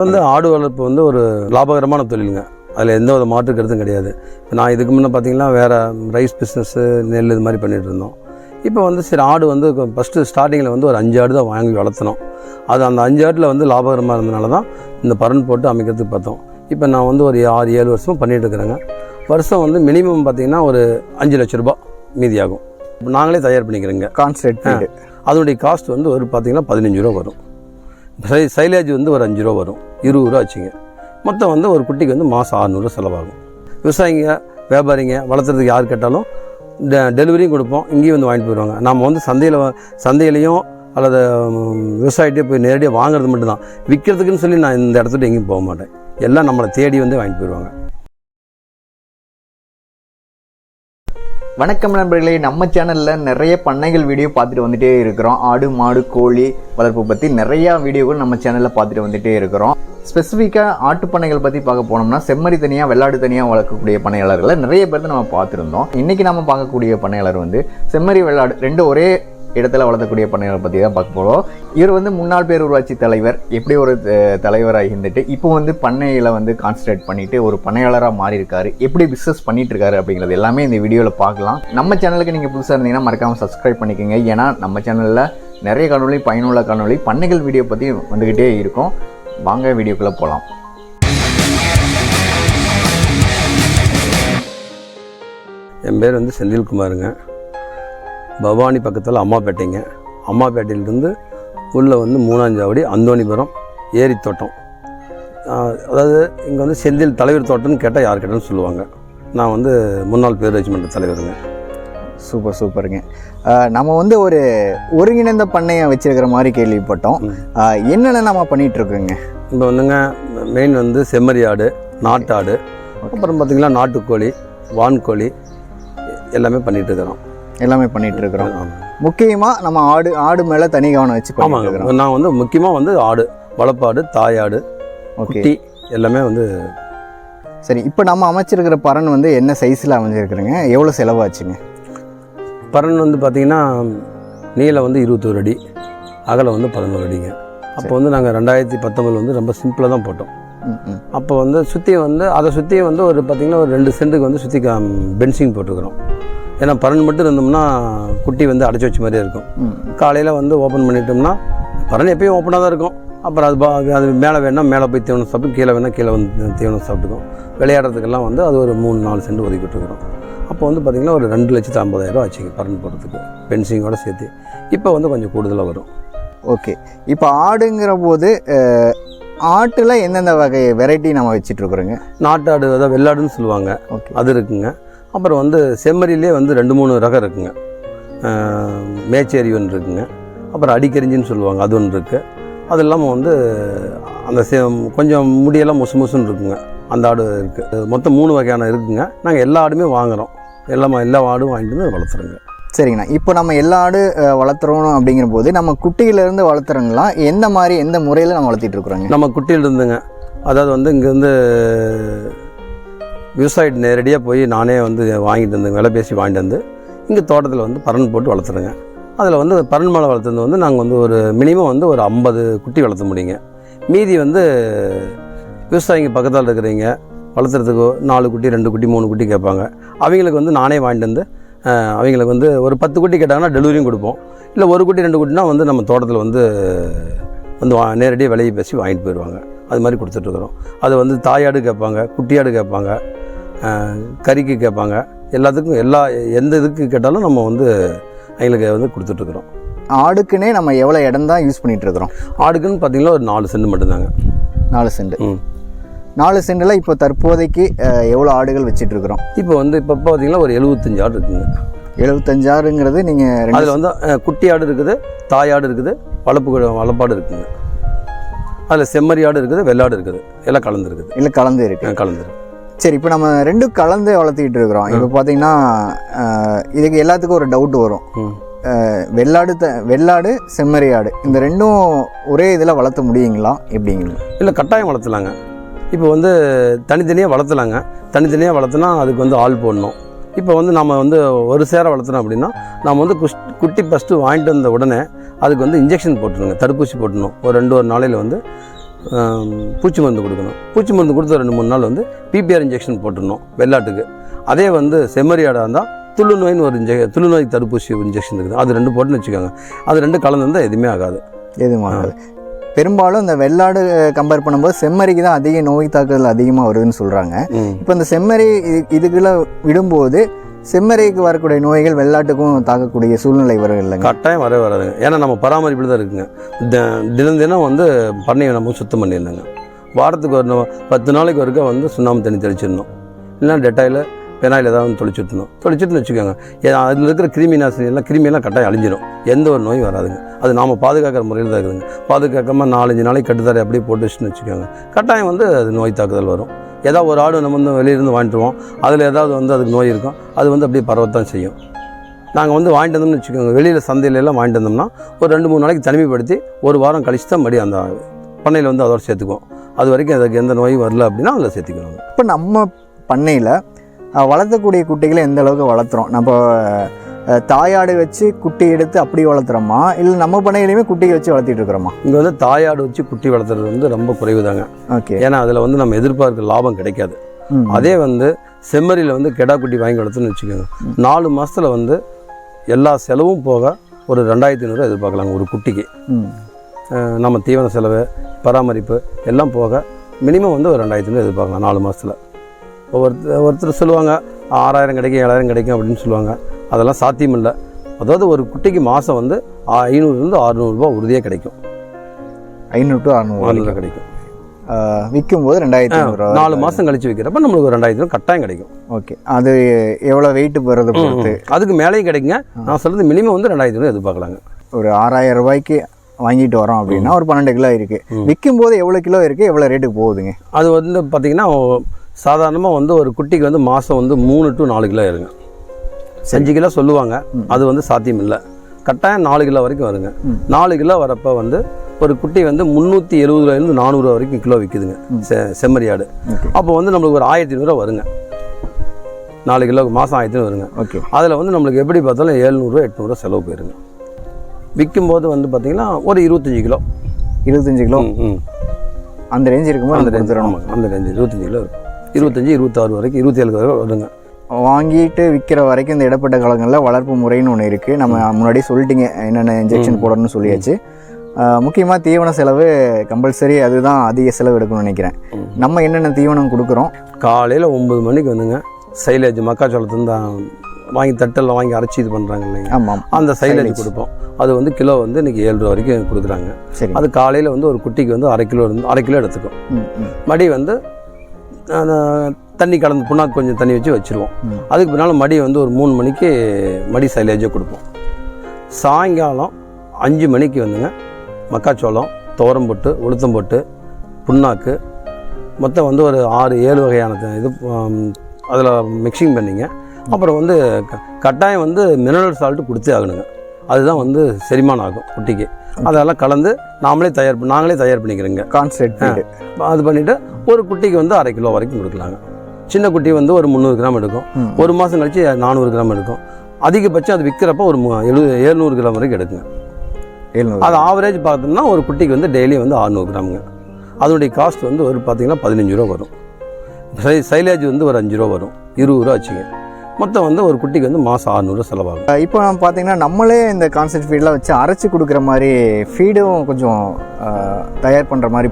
வந்து ஆடு வளர்ப்பு வந்து ஒரு லாபகரமான தொழிலுங்க. அதில் எந்த ஒரு மாற்று கருத்தும் கிடையாது. இப்போ நான் இதுக்கு முன்னே பார்த்தீங்கன்னா வேறு ரைஸ் பிஸ்னஸ்ஸு, நெல் இது மாதிரி பண்ணிகிட்டு இருந்தோம். இப்போ வந்து சரி ஆடு வந்து ஃபஸ்ட்டு ஸ்டார்டிங்கில் வந்து ஒரு 5 ஆடு தான் வாங்கி வளர்த்தணும். அது அந்த 5 ஆட்டில் வந்து லாபகரமாக இருந்தனால தான் இந்த பரன் போட்டு அமைக்கிறதுக்கு பார்த்தோம். இப்போ நான் வந்து ஒரு 6-7 வருஷமும் பண்ணிகிட்டு இருக்கிறேங்க. வருஷம் வந்து மினிமம் பார்த்திங்கன்னா ஒரு 5 லட்ச ரூபா மீதியாகும். இப்போ நாங்களே தயார் பண்ணிக்கிறேங்க. கான்செப்ட் அதனுடைய காஸ்ட் வந்து ஒரு பார்த்திங்கன்னா 15 ரூபா வரும். சைலேஜ் வந்து ஒரு 5 ரூபா வரும், 20 ரூபா வச்சுங்க. மொத்தம் வந்து ஒரு குட்டிக்கு வந்து மாதம் 600 செலவாகும். விவசாயிங்க, வியாபாரிங்க வளர்த்துறதுக்கு யார் கேட்டாலும் டெலிவரியும் கொடுப்போம், இங்கேயும் வந்து வாங்கிட்டு போயிடுவாங்க. நம்ம வந்து சந்தையிலையும் அல்லது விவசாயிகிட்டே போய் நேரடியாக வாங்குறது மட்டும்தான். விற்கிறதுக்குன்னு சொல்லி நான் இந்த இடத்துல எங்கேயும் போக மாட்டேன். எல்லாம் நம்மளை தேடி வந்து வாங்கிட்டு போயிடுவாங்க. வணக்கம் நண்பர்களே, நம்ம சேனலில் நிறைய பண்ணைகள் வீடியோ பார்த்துட்டு வந்துட்டே இருக்கிறோம். ஆடு மாடு கோழி வளர்ப்பு பற்றி நிறையா வீடியோகள் நம்ம சேனலில் பார்த்துட்டு வந்துட்டே இருக்கிறோம். ஸ்பெசிஃபிக்காக ஆட்டு பண்ணைகள் பற்றி பார்க்க போனோம்னா செம்மறி தனியாக வெள்ளாடு தனியாக வளர்க்கக்கூடிய பண்ணையாளர்களை நிறைய பேர் நம்ம பார்த்துருந்தோம். இன்றைக்கி நம்ம பார்க்கக்கூடிய பண்ணையாளர் வந்து செம்மறி வெள்ளாடு ரெண்டு ஒரே இடத்துல வளர்த்தக்கூடிய பண்ணையாளர் பற்றி தான் பார்க்க போகிறோம். இவர் வந்து முன்னாள் பேரூராட்சி தலைவர், எப்படி ஒரு தலைவராக இருந்துட்டு இப்போ வந்து பண்ணையில் வந்து கான்சன்ட்ரேட் பண்ணிட்டு ஒரு பண்ணையாளராக மாறி இருக்காரு. எப்படி பிஸ்னஸ் பண்ணிட்டு இருக்காரு அப்படிங்கிறது எல்லாமே இந்த வீடியோவில் பார்க்கலாம். நம்ம சேனலுக்கு நீங்கள் புதுசாக இருந்தீங்கன்னா மறக்காமல் சப்ஸ்கிரைப் பண்ணிக்கோங்க. ஏன்னா நம்ம சேனலில் நிறைய காணொலி, பயனுள்ள காணொலி, பண்ணைகள் வீடியோ பற்றி வந்துக்கிட்டே இருக்கும். வாங்க வீடியோக்குள்ளே போகலாம். என் பேர் வந்து செந்தில்குமாருங்க. பவானி பக்கத்தில் அம்மாப்பேட்டைங்க. அம்மாப்பேட்டையிலிருந்து உள்ளே வந்து 3ஆம் சாவடி அந்தோணிபுரம் ஏரி தோட்டம். அதாவது இங்கே வந்து செந்தில் தலைவர் தோட்டம்னு கேட்டால் யார் கேட்டாலும் சொல்லுவாங்க. நான் வந்து முன்னாள் பேரூராட்சி மன்ற தலைவருங்க. சூப்பருங்க. நம்ம வந்து ஒரு ஒருங்கிணைந்த பண்ணையை வச்சிருக்கிற மாதிரி கேள்விப்பட்டோம். என்னென்ன நம்ம பண்ணிகிட்ருக்கோங்க? இப்போ வந்துங்க மெயின் வந்து செம்மறி ஆடு, நாட்டாடு, அப்புறம் பார்த்திங்கன்னா நாட்டுக்கோழி, வான்கோழி எல்லாமே பண்ணிகிட்டு இருக்கிறோம். முக்கியமாக நம்ம ஆடு மேலே தனி கவனம் வச்சு ஆமாங்க. நான் வந்து முக்கியமாக வந்து ஆடு வளர்ப்பாடு, தாயாடு, குட்டி எல்லாமே வந்து. சரி, இப்போ நம்ம அமைச்சிருக்கிற பரன் வந்து என்ன சைஸில் அமைஞ்சிருக்கிறேங்க? எவ்வளோ செலவாச்சுங்க? பரன் வந்து பார்த்திங்கன்னா நீளம் வந்து 21 அடி, அகலம் வந்து 11 அடிங்க. அப்போ வந்து நாங்கள் 2019 வந்து ரொம்ப சிம்பிளாக தான் போட்டோம். அப்போ வந்து சுற்றி வந்து அதை சுற்றி வந்து ஒரு பார்த்திங்கன்னா ஒரு 2 சென்ட்டுக்கு வந்து சுற்றி பென்சிங் போட்டுருக்குறோம். ஏன்னா பரன் மட்டும் இருந்தோம்னா குட்டி வந்து அடைச்சி வச்ச மாதிரியே இருக்கும். காலையில் வந்து ஓப்பன் பண்ணிட்டோம்னா பரன் எப்பயும் ஓப்பனாக தான் இருக்கும். அப்புறம் அது மேலே வேணால் மேலே போய் தீவனம் சாப்பிட்டு, கீழே வேணால் கீழே வந்து தீவனம் சாப்பிட்டுக்கும். விளையாடுறதுக்கெல்லாம் வந்து அது ஒரு 3-4 சென்ட் ஒதுக்கிட்டுருக்குறோம். அப்போ வந்து பார்த்திங்கன்னா ஒரு 2,50,000 ஆச்சுங்க பரன் போடுறதுக்கு, பென்சிங்கோடு சேர்த்து. இப்போ வந்து கொஞ்சம் கூடுதலாக வரும். ஓகே, இப்போ ஆடுங்கிற போது ஆட்டில் எந்தெந்த வகை வெரைட்டி நம்ம வச்சிட்ருக்குறோங்க? நாட்டாடு, அதாவது வெள்ளாடுன்னு சொல்லுவாங்க, அது இருக்குங்க. அப்புறம் வந்து செம்மறியிலே வந்து 2-3 ரகம் இருக்குங்க. மேச்சேரி ஒன்று இருக்குங்க. அப்புறம் அடிக்கரிஞ்சின்னு சொல்லுவாங்க, அது ஒன்று இருக்குது. அது இல்லாமல் வந்து அந்த கொஞ்சம் முடியெல்லாம் முசுன்னு இருக்குங்க, அந்த ஆடு இருக்குது. மொத்தம் 3 வகையான இருக்குங்க. நாங்கள் எல்லா ஆடுமே வாங்குகிறோம். எல்லா ஆடும் வாங்கிட்டு வந்து வளர்த்துறோங்க. சரிங்கண்ணா, இப்போ நம்ம எல்லா ஆடு வளர்த்துறோம் அப்படிங்கிற போது நம்ம குட்டியிலேருந்து வளர்த்துறோங்களா? எந்த முறையில் நம்ம வளர்த்திட்டு இருக்கிறோங்க? நம்ம குட்டியிலிருந்துங்க, அதாவது வந்து இங்கேருந்து விவசாயிட்டு நேரடியாக போய் நானே வந்து வாங்கிட்டு வந்து விலை பேசி வாங்கிட்டு வந்து இங்கே தோட்டத்தில் வந்து பரன் போட்டு வளர்த்துறேங்க. அதில் வந்து பரன் மேலே வளர்த்துறது வந்து நாங்கள் வந்து ஒரு மினிமம் வந்து ஒரு 50 குட்டி வளர்த்த முடியுங்க. மீதி வந்து விவசாயிங்க பக்கத்தில் இருக்கிறவங்க வளர்த்துறதுக்கு 4 குட்டி, 2 குட்டி, 3 குட்டி கேட்பாங்க. அவங்களுக்கு வந்து நானே வாங்கிட்டு வந்து அவங்களுக்கு வந்து ஒரு 10 குட்டி கேட்டாங்கன்னா டெலிவரியும் கொடுப்போம். இல்லை 1 குட்டி 2 குட்டினா வந்து நம்ம தோட்டத்தில் வந்து நேரடியாக விலையை பேசி வாங்கிட்டு போயிடுவாங்க. அது மாதிரி கொடுத்துட்ருக்குறோம். அது வந்து தாயாடு கேட்பாங்க, குட்டியாடு கேட்பாங்க, கறிக்கு கேட்பாங்க. எல்லாத்துக்கும் எந்த இதுக்கு கேட்டாலும் நம்ம வந்து அவங்களுக்கு வந்து கொடுத்துட்ருக்குறோம். ஆடுக்குன்னே நம்ம எவ்வளோ இடம் தான் யூஸ் பண்ணிகிட்ருக்குறோம்? ஆடுக்குன்னு பார்த்திங்கன்னா ஒரு 4 சென்ட் மட்டும்தாங்க. 4 சென்ட். 4 சென்டில் இப்போ தற்போதைக்கு எவ்வளோ ஆடுகள் வச்சிட்ருக்குறோம்? இப்போ பார்த்திங்கன்னா ஒரு 75 ஆடு இருக்குங்க. 75 ஆடுங்கிறது நீங்கள் அதில் வந்து குட்டி ஆடு இருக்குது, தாயாடு இருக்குது, வளப்பாடு இருக்குங்க. அதில் செம்மறி ஆடு இருக்குது, வெள்ளாடு இருக்குது, எல்லாம் கலந்துருக்குது. இல்லை கலந்துருக்கு. சரி, இப்போ நம்ம 2 கலந்து வளர்த்திக்கிட்டு இருக்கிறோம். இப்போ பார்த்தீங்கன்னா இதுக்கு எல்லாத்துக்கும் ஒரு டவுட் வரும். வெள்ளாடு, செம்மறி ஆடு இந்த 2ம் ஒரே இதில் வளர்த்த முடியுங்களா? எப்படிங்களா? இல்லை, கட்டாயம் வளர்த்தலாங்க. இப்போ வந்து தனித்தனியாக வளர்த்தலாங்க. தனித்தனியாக வளர்த்துனா அதுக்கு வந்து ஆள் போடணும். இப்போ வந்து நம்ம வந்து ஒரு சேர வளர்த்துனோம் அப்படின்னா நம்ம வந்து குட்டி ஃபஸ்ட்டு வாங்கிட்டு வந்த உடனே அதுக்கு வந்து இன்ஜெக்ஷன் போட்டுருங்க, தடுப்பூசி போட்டணும். ஒரு 2 நாளையில் வந்து பூச்சி மருந்து கொடுக்கணும். பூச்சி மருந்து கொடுத்து 2-3 நாள் வந்து பிபிஆர் இன்ஜெக்ஷன் போட்டுடணும் வெள்ளாட்டுக்கு. அதே வந்து செம்மறி ஆடாக இருந்தால் துளுநோயின்னு ஒரு துளுநோய் தடுப்பூசி இன்ஜெக்ஷன் இருக்குது, அது 2 போட்டுன்னு வச்சுக்கோங்க. அது 2 கலந்துருந்தால் எதுவுமே ஆகாது. எதுவும் ஆகாது. பெரும்பாலும் இந்த வெள்ளாடு கம்பேர் பண்ணும்போது செம்மறிக்கு தான் அதிக நோய் தாக்குதல் அதிகமாக வருதுன்னு சொல்கிறாங்க. இப்போ இந்த செம்மறி இதுக்குள்ள விடும்போது செம்மறிக்கு வரக்கூடிய நோய்கள் வெள்ளாட்டுக்கும் தாக்கக்கூடிய சூழ்நிலை வரும் இல்லைங்க? கட்டாயம் வராதுங்க. ஏன்னா நம்ம பராமரிப்பில் தான் இருக்குங்க. தினம் வந்து பண்ணையை நம்ம சுத்தம் பண்ணிடணுங்க. வாரத்துக்கு ஒரு 10 நாளைக்கு ஒருக்கா வந்து சுண்ணாம்பு தண்ணி தெளிச்சிடணும், இல்லைன்னா டெட்டாயில் பெனாயில் ஏதாவது தொளிச்சுட்டுன்னு வச்சுக்கோங்க. அதில் இருக்கிற கிருமியெல்லாம் கட்டாயம் அழிஞ்சிடும், எந்த ஒரு நோயும் வராதுங்க. அது நாம் பாதுகாக்கிற முறையில் தான் இருக்குதுங்க. பாதுகாக்காமல் 4-5 நாளைக்கு கட்டுத்தரை அப்படியே போட்டு வச்சுன்னு வச்சுக்கோங்க, கட்டாயம் வந்து அது நோய் தாக்குதல் வரும். ஏதாவது ஒரு ஆடு நம்ம வந்து வெளியிருந்து வாங்கிட்டுருவோம், அதில் ஏதாவது வந்து அதுக்கு நோய் இருக்கும், அது வந்து அப்படியே பரவத்தான் செய்யும். நாங்கள் வந்து வாங்கிட்டு வந்தோம்னு வச்சுக்கோங்க, வெளியில் சந்தையிலெல்லாம் வாங்கிட்டு வந்தோம்னா ஒரு 2-3 நாளைக்கு தனிமைப்படுத்தி ஒரு வாரம் கழிச்சு தான் மறுபடியும் அந்த பண்ணையில் வந்து அதோட சேர்த்துக்குவோம். அது வரைக்கும் அதுக்கு எந்த நோயும் வரல அப்படின்னா அதில் சேர்த்துக்கணும். இப்போ நம்ம பண்ணையில் வளர்த்தக்கூடிய குட்டிகளை எந்த அளவுக்கு வளர்த்துறோம்? நம்ம தாயாடு வச்சு குட்டி எடுத்து அப்படி வளர்த்துறோமா, இல்லை நம்ம பண்ணையிலையுமே குட்டியை வச்சு வளர்த்திட்டு இருக்கிறோமா? இங்கே வந்து தாயாடு வச்சு குட்டி வளர்த்துறது வந்து ரொம்ப குறைவு தாங்க. ஓகே. ஏன்னா அதில் வந்து நம்ம எதிர்பார்க்குற லாபம் கிடைக்காது. அதே வந்து செம்மறியில் வந்து கெடா குட்டி வாங்கி வளர்த்துன்னு வச்சுக்கோங்க, 4 மாதத்தில் வந்து எல்லா செலவும் போக ஒரு 2500 எதிர்பார்க்கலாங்க ஒரு குட்டிக்கு. நம்ம தீவன செலவு, பராமரிப்பு எல்லாம் போக மினிமம் வந்து ஒரு 2500 எதிர்பார்க்கலாம் 4 மாதத்தில். ஒருத்தர் சொல்லுவாங்க 6000 கிடைக்கும் 7000 கிடைக்கும் அப்படின்னு சொல்லுவாங்க. அதெல்லாம் சாத்தியம் இல்லை. அதாவது ஒரு குட்டிக்கு மாதம் வந்து 500 to 600 ரூபா உறுதியாக கிடைக்கும். 500 to 600 கிடைக்கும். விற்கும் போது 2500. 4 மாதம் கழிச்சு விற்கிறப்ப நம்மளுக்கு ஒரு 2500 கட்டாயம் கிடைக்கும். ஓகே. அது எவ்வளோ வெயிட் போகிறது பொறுத்து அதுக்கு மேலேயும் கிடைக்குங்க. நான் சொல்கிறது மினிமம் வந்து 2500 எதிர்பார்க்கலாங்க. ஒரு 6000 ரூபாய்க்கு வாங்கிட்டு வரோம் அப்படின்னா ஒரு 12 கிலோ இருக்குது. விற்கும் போது எவ்வளோ கிலோ இருக்குது, எவ்வளோ ரேட்டுக்கு போகுதுங்க? அது வந்து பார்த்திங்கன்னா சாதாரணமாக வந்து ஒரு குட்டிக்கு வந்து மாதம் வந்து 3 to 4 கிலோ இருங்க. 5 கிலோ சொல்லுவாங்க, அது வந்து சாத்தியம் இல்லை. கட்டாயம் 4 கிலோ வரைக்கும் வருங்க. 4 கிலோ வரப்போ வந்து ஒரு குட்டி வந்து 370 to 400 ரூபா வரைக்கும் கிலோ விற்குதுங்க செம்மறி ஆடு. அப்போ வந்து நம்மளுக்கு ஒரு 1500 வருங்க. 4 கிலோக்கு மாதம் 1500 வருங்க. ஓகே. அதில் வந்து நம்மளுக்கு எப்படி பார்த்தாலும் 700 800 செலவு போயிருங்க. விற்கும்போது வந்து பார்த்திங்கன்னா ஒரு 25 கிலோ அந்த ரேஞ்ச் இருக்கும்போது அந்த ரேஞ்ச் 25 கிலோ இருக்கும். 25 26 வரைக்கும் 27 வரை வருங்க. வாங்கிட்டு விற்கிற வரைக்கும் இந்த இடப்பட்ட காலங்களில் வளர்ப்பு முறைன்னு ஒன்று இருக்குது. நம்ம முன்னாடி சொல்லிட்டீங்க என்னென்ன இன்ஜெக்ஷன் போடணும்னு சொல்லியாச்சு. முக்கியமாக தீவன செலவு கம்பல்சரி, அதுதான் அதிக செலவு எடுக்கணும்னு நினைக்கிறேன். நம்ம என்னென்ன தீவனம் கொடுக்குறோம்? காலையில் 9 மணிக்கு வந்துங்க சைலேஜ் மக்காச்சோளத்துலேருந்து வாங்கி தட்டெல்லாம் வாங்கி அரைச்சி இது பண்ணுறாங்க இல்லைங்க. ஆமாம். அந்த சைலேஜ் கொடுப்போம். அது வந்து கிலோ வந்து இன்றைக்கி 7 ரூபா வரைக்கும் கொடுக்குறாங்க. சரி. அது காலையில் வந்து ஒரு குட்டிக்கு வந்து அரை கிலோ எடுத்துக்கும். மடி வந்து தண்ணி கலந்து புண்ணாக்கு கொஞ்சம் தண்ணி வச்சு வச்சுருவோம். அதுக்கு பின்னால் மடி வந்து ஒரு 3 மணிக்கு மடி சைலேஜை கொடுப்போம். சாயங்காலம் 5 மணிக்கு வந்துங்க மக்காச்சோளம், துவரம் போட்டு, உளுத்தம் போட்டு, புண்ணாக்கு மொத்தம் வந்து ஒரு 6-7 வகையான இது அதில் மிக்சிங் பண்ணிங்க. அப்புறம் வந்து கட்டாயம் வந்து மினரல் சால்ட்டு கொடுத்தே ஆகணுங்க. அதுதான் வந்து செரிமானம் ஆகும் குட்டிக்கு. அதெல்லாம் கலந்து நாங்களே தயார் பண்ணிக்கிறோங்க. கான்சென்ட்ரேட் அது பண்ணிவிட்டு ஒரு குட்டிக்கு வந்து அரை கிலோ வரைக்கும் கொடுக்கலாங்க. சின்ன குட்டி வந்து ஒரு 300 கிராம் எடுக்கும். ஒரு மாதம் கழிச்சு 400 கிராம் எடுக்கும். அதிகபட்சம் அது விற்கிறப்ப ஒரு 700 கிராம் வரைக்கும் எடுக்குங்க. அது ஆவரேஜ் பார்த்தோம்னா ஒரு குட்டிக்கு வந்து டெய்லி வந்து 600 கிராமுங்க. அதனுடைய காஸ்ட் வந்து ஒரு பார்த்தீங்கன்னா 15 ரூபா வரும். சைலேஜ் வந்து ஒரு 5 ரூபா வரும். 20 ரூபா வச்சுங்க. மொத்தம் வந்து ஒரு குட்டிக்கு வந்து மாதம் 600 செலவாகும். இப்போ நம்ம பார்த்தீங்கன்னா நம்மளே இந்த கான்சென்ட் ஃபீடெலாம் வச்சு அரைச்சி கொடுக்குற மாதிரி ஃபீடும் கொஞ்சம் தயார் பண்ணுற மாதிரி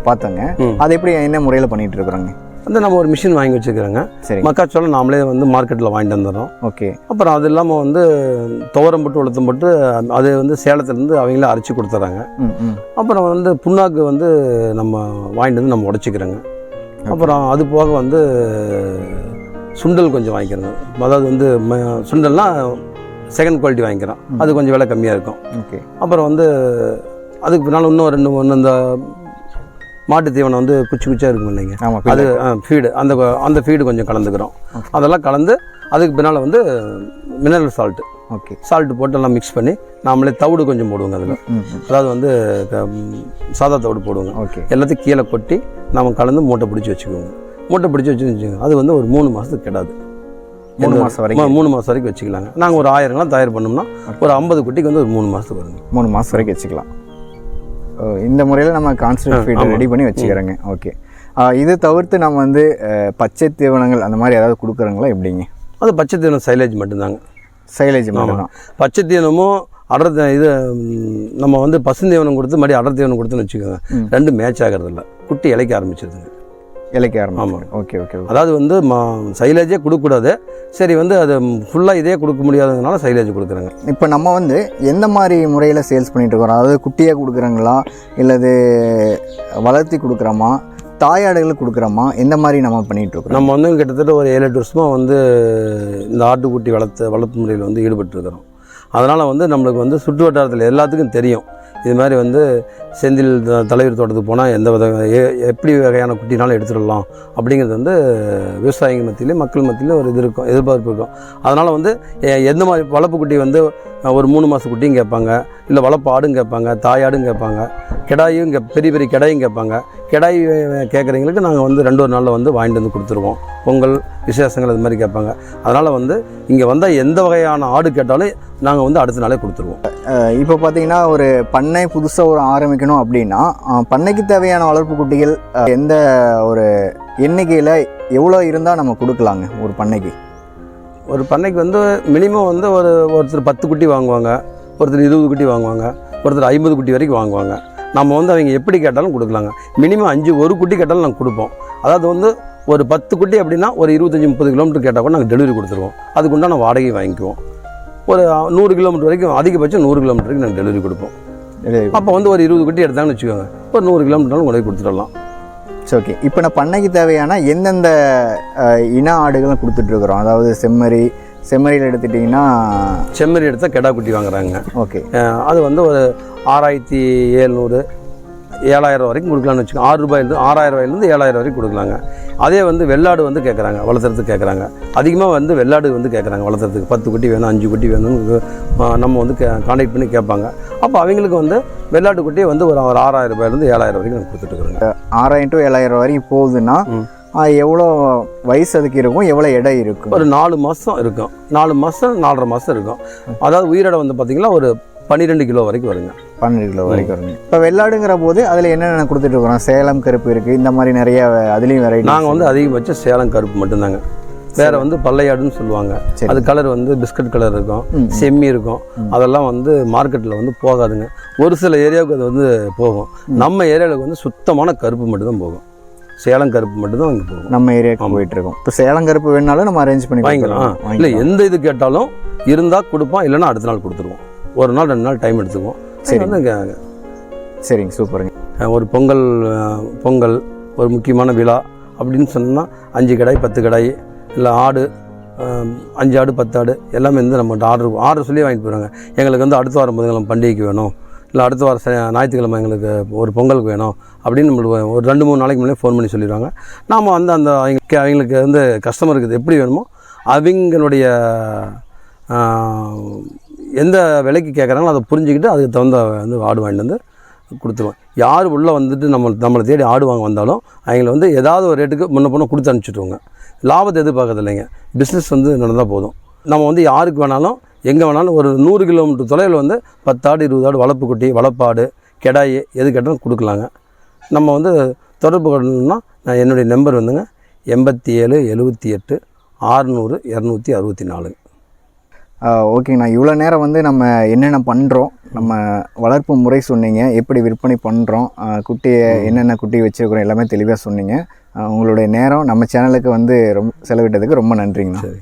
பார்த்தோங்க. அது எப்படி என்ன முறையில் பண்ணிகிட்டு இருக்கிறோங்க? வந்து நம்ம ஒரு மிஷின் வாங்கி வச்சுக்கிறோங்க. சரி. மக்காச்சோளம் நாமளே வந்து மார்க்கெட்டில் வாங்கிட்டு வந்துடுறோம். ஓகே. அப்புறம் அது இல்லாமல் வந்து துவரம் போட்டு உளுத்தம் போட்டு அது வந்து சேலத்துலேருந்து அவங்களே அரைச்சி கொடுத்துட்றாங்க. அப்புறம் வந்து புண்ணாக்கு வந்து நம்ம வாங்கிட்டு வந்து நம்ம உடச்சிக்கிறோங்க. அப்புறம் அது போக வந்து சுண்டல் கொஞ்சம் வாங்கிக்கிறோங்க. அதாவது வந்து சுண்டல்னால் செகண்ட் குவாலிட்டி வாங்கிக்கிறோம். அது கொஞ்சம் விலை கம்மியாக இருக்கும். ஓகே. அப்புறம் வந்து அதுக்கு பின்னால் இன்னும் இந்த மாட்டு தீவனம் வந்து குச்சியாக இருக்கும் இல்லைங்க, அது ஃபீடு, அந்த ஃபீடு கொஞ்சம் கலந்துக்கிறோம். அதெல்லாம் கலந்து அதுக்கு பின்னால் வந்து மினரல் சால்ட்டு, சால்ட்டு போட்டு எல்லாம் மிக்ஸ் பண்ணி நாமளே தவிடு கொஞ்சம் போடுவோங்க. அதில் அதாவது வந்து சாதா தவிடு போடுவோங்க. எல்லாத்தையும் கீழே கொட்டி நம்ம கலந்து மூட்டை பிடிச்சி வச்சுக்குவோங்க. மூட்டை பிடிச்சி வச்சுக்கோங்க. அது வந்து ஒரு 3 மாதத்துக்கு கெடாது. 3 மாதம் வரைக்கும் வச்சுக்கலாங்க. நாங்கள் ஒரு 1000 தயார் பண்ணோம்னா ஒரு 50 குட்டிக்கு வந்து ஒரு 3 மாதத்துக்கு வருங்க. 3 மாதம் வரைக்கும் வச்சுக்கலாம். இந்த முறையில் நம்ம கான்ஸ்டன்ட் ஃபீட் ரெடி பண்ணி வச்சுக்கிறோங்க. ஓகே. இது தவிர்த்து நம்ம வந்து பச்சை தீவனங்கள் அந்த மாதிரி ஏதாவது கொடுக்குறோங்களா எப்படிங்க? அது பச்சை தீவனம் சைலேஜ் மட்டும்தாங்க. சைலேஜ் மட்டும்தான். பச்சை தீவனமும் அடர் இது நம்ம வந்து பசுந்தீவனம் கொடுத்து மறுபடியும் அடர் தீவனம் கொடுத்துன்னு வச்சுக்கோங்க, ரெண்டும் மேட்ச் ஆகிறது இல்லை, குட்டி இலைக்க ஆரம்பிச்சிருதுங்க. இலைக்க ஆமாம். Okay okay. அதாவது வந்து சைலேஜே கொடுக்கக்கூடாது, சரி வந்து அது ஃபுல்லாக இதே கொடுக்க முடியாததுனால சைலேஜ் கொடுக்குறாங்க. இப்போ நம்ம வந்து எந்த மாதிரி முறையில் சேல்ஸ் பண்ணிகிட்டு இருக்கிறோம்? அதாவது குட்டியாக கொடுக்குறாங்களா இல்லது வளர்த்தி கொடுக்குறோமா, தாயாடுகளுக்கு கொடுக்குறோமா, எந்த மாதிரி நம்ம பண்ணிகிட்டு இருக்கோம்? நம்ம வந்து கிட்டத்தட்ட ஒரு 7-8 வருஷமாக வந்து இந்த ஆட்டுக்குட்டி வளர்ப்பு முறையில் வந்து ஈடுபட்டுருக்கிறோம். அதனால் வந்து நம்மளுக்கு வந்து சுற்று வட்டாரத்தில் எல்லாத்துக்கும் தெரியும், இது மாதிரி வந்து செந்தில் தலைவர் தோட்டத்துக்கு போனால் எந்த வித எப்படி வகையான குட்டினாலும் எடுத்துடலாம் அப்படிங்கிறது வந்து விவசாயிகள் மத்தியிலே மக்கள் மத்தியிலே ஒரு இது இருக்கும், எதிர்பார்ப்பு இருக்கும். அதனால் வந்து எந்த மாதிரி வளர்ப்பு குட்டி வந்து ஒரு 3 மாத குட்டியும் கேட்பாங்க, இல்லை வளர்ப்பு ஆடும் கேட்பாங்க, தாயாடும் கேட்பாங்க, கிடாயும் பெரிய பெரிய கிடாயும் கேட்பாங்க. கிடாய் கேட்குறவங்களுக்கு நாங்கள் வந்து 2 நாளில் வந்து வாங்கிட்டு வந்து கொடுத்துருவோம். பொங்கல் விசேஷங்கள் அது மாதிரி கேட்பாங்க. அதனால் வந்து இங்கே வந்தால் எந்த வகையான ஆடு கேட்டாலும் நாங்கள் வந்து அடுத்த நாளே கொடுத்துருவோம். இப்போ பார்த்தீங்கன்னா ஒரு பண்ணை புதுசாக ஒரு ஆரம்பிக்கணும் அப்படின்னா பண்ணைக்கு தேவையான வளர்ப்பு குட்டிகள் எந்த ஒரு எண்ணிக்கையில் எவ்வளோ இருந்தால் நம்ம கொடுக்கலாங்க ஒரு பண்ணைக்கு? ஒரு பண்ணைக்கு வந்து மினிமம் வந்து ஒருத்தர் 10 குட்டி வாங்குவாங்க, ஒருத்தர் 20 குட்டி வாங்குவாங்க, ஒருத்தர் 50 குட்டி வரைக்கும் வாங்குவாங்க. நம்ம வந்து அவங்க எப்படி கேட்டாலும் கொடுக்கலாங்க. மினிமம் ஒரு குட்டி கேட்டாலும் நாங்கள் கொடுப்போம். அதாவது வந்து ஒரு 10 குட்டி அப்படின்னா ஒரு 25-30 கிலோமீட்டர் கேட்டால் கூட நாங்கள் டெலிவரி கொடுத்துருவோம். அதுக்கு உண்டான வாடகை வாங்கிக்குவோம். ஒரு 100 கிலோமீட்டர் வரைக்கும், அதிகபட்சம் 100 கிலோமீட்டர் வரைக்கும் நாங்கள் டெலிவரி கொடுப்போம். அப்போ வந்து ஒரு 20 குட்டி எடுத்தாங்கன்னு வச்சுக்கோங்க, ஒரு 100 கிலோமீட்டர்னாலும் கொண்டு போய் கொடுத்துடலாம். சரி, ஓகே. இப்போ நான் பண்ணைக்கு தேவையான எந்தெந்த இன ஆடுகளும் கொடுத்துட்ருக்குறோம்? அதாவது செம்மறியில் எடுத்துட்டிங்கன்னா செம்மறி எடுத்தால் கெடா குட்டி வாங்குறாங்க. ஓகே. அது வந்து ஒரு 6700 7000 வரைக்கும் கொடுக்கலான்னு வச்சுக்கோங்க. 6 ரூபாயிலிருந்து 6000 7000 வரைக்கும் கொடுக்கலாங்க. அதே வந்து வெள்ளாடு வந்து கேட்குறாங்க, வளர்த்துறதுக்கு கேட்குறாங்க. அதிகமாக வந்து வெள்ளாடு வந்து கேட்குறாங்க வளர்த்துறதுக்கு. 10 குட்டி வேணும், 5 குட்டி வேணும்னு நம்ம வந்து கான்டாக்ட் பண்ணி கேட்பாங்க. அப்போ அவங்களுக்கு வந்து வெள்ளாட்டு குட்டியை வந்து ஒரு 6000 ரூபாயிலிருந்து 7000 வரைக்கும் நம்ம கொடுத்துட்டுருக்குறோங்க. 6000 to 7000 வரைக்கும் போகுதுன்னா எவ்வளோ வயசு அதுக்கு இருக்கும், எவ்வளோ எடை இருக்கும்? ஒரு 4 மாதம் இருக்கும், 4 மாதம் 4.5 மாதம் இருக்கும். அதாவது உயிரிடை வந்து பார்த்திங்கன்னா ஒரு 12 கிலோ வரைக்கும் வருங்க. 12 கிலோ வரைக்கும் வருங்க. இப்போ வெள்ளாடுங்கிற போது அதில் என்னென்ன கொடுத்துட்டு இருக்கிறோம்? சேலம் கருப்பு இருக்குது, இந்த மாதிரி நிறைய அதுலேயும் வெரைட்டி. நாங்கள் வந்து அதிகபட்சம் சேலம் கருப்பு மட்டும்தாங்க. வேறு வந்து பல்லையாடுன்னு சொல்லுவாங்க, அது கலர் வந்து பிஸ்கட் கலர் இருக்கும், செம்மி இருக்கும். அதெல்லாம் வந்து மார்க்கெட்டில் வந்து போகாதுங்க. ஒரு சில ஏரியாவுக்கு அது வந்து போகும். நம்ம ஏரியாவுக்கு வந்து சுத்தமான கருப்பு மட்டும்தான் போகும். சேலம் கருப்பு மட்டும்தான் அங்கே போகும். நம்ம ஏரியாவுக்கு போயிட்டு இருக்கோம். இப்போ சேலம் கருப்பு வேணாலும் நம்ம அரேஞ்ச் பண்ணி வாங்கிக்கலாம். இல்லை, எந்த இது கேட்டாலும் இருந்தால் கொடுப்போம், இல்லைன்னா அடுத்த நாள் கொடுத்துருவோம். 1 நாள் 2 நாள் டைம் எடுத்துக்குவோம். சரிங்க, சூப்பருங்க. ஒரு பொங்கல் ஒரு முக்கியமான விழா அப்படின்னு சொன்னால் 5 கடாய் 10 கடாய், இல்லை ஆடு 5 ஆடு 10 ஆடு எல்லாமே வந்து நம்மகிட்ட ஆர்டர் சொல்லி வாங்கிட்டு போகிறாங்க. எங்களுக்கு வந்து அடுத்த வாரம் புதன்கிழமை பண்டிகைக்கு வேணும், இல்லை அடுத்த வாரம் ஞாயிற்றுக்கிழமை எங்களுக்கு ஒரு பொங்கலுக்கு வேணும் அப்படின்னு நம்மளுக்கு ஒரு 2-3 நாளைக்கு முன்னாடி ஃபோன் பண்ணி சொல்லிடுவாங்க. நாம் வந்து அவங்களுக்கு வந்து கஸ்டமருக்கு எப்படி வேணுமோ அவங்களுடைய எந்த விலைக்கு கேட்குறாங்களோ அதை புரிஞ்சுக்கிட்டு அதுக்கு தகுந்த வந்து ஆடு வாங்கிட்டு வந்து கொடுத்துருவோம். யார் உள்ளே வந்துட்டு நம்மளை தேடி ஆடு வாங்க வந்தாலும் அவங்கள வந்து ஏதாவது ஒரு ரேட்டுக்கு முன்ன கொடுத்து அனுப்பிச்சிட்டுருவோங்க. லாபத்தை எதிர்பார்க்கறது இல்லைங்க, பிஸ்னஸ் வந்து நடந்தால் போதும். நம்ம வந்து யாருக்கு வேணாலும் எங்கே வேணாலும் ஒரு 100 கிலோமீட்டர் தொலைவில் வந்து 10 ஆடு 20 ஆடு வளர்ப்பு குட்டி வளர்ப்பாடு கெடாய் எது கேட்டாலும் கொடுக்கலாங்க. நம்ம வந்து தொடர்பு கொள்ளணும்னா என்னுடைய நம்பர் வந்துங்க 87 78 600 264. ஓகேங்கண்ணா. இவ்வளோ நேரம் வந்து நம்ம என்னென்ன பண்ணுறோம், நம்ம வளர்ப்பு முறை சொன்னீங்க, எப்படி விற்பனை பண்ணுறோம், குட்டியை என்னென்ன குட்டி வச்சுருக்கிறோம் எல்லாமே தெளிவாக சொன்னீங்க. உங்களுடைய நேரம் நம்ம சேனலுக்கு வந்து செலவிட்டதுக்கு ரொம்ப நன்றிங்கண்ணா. சரி.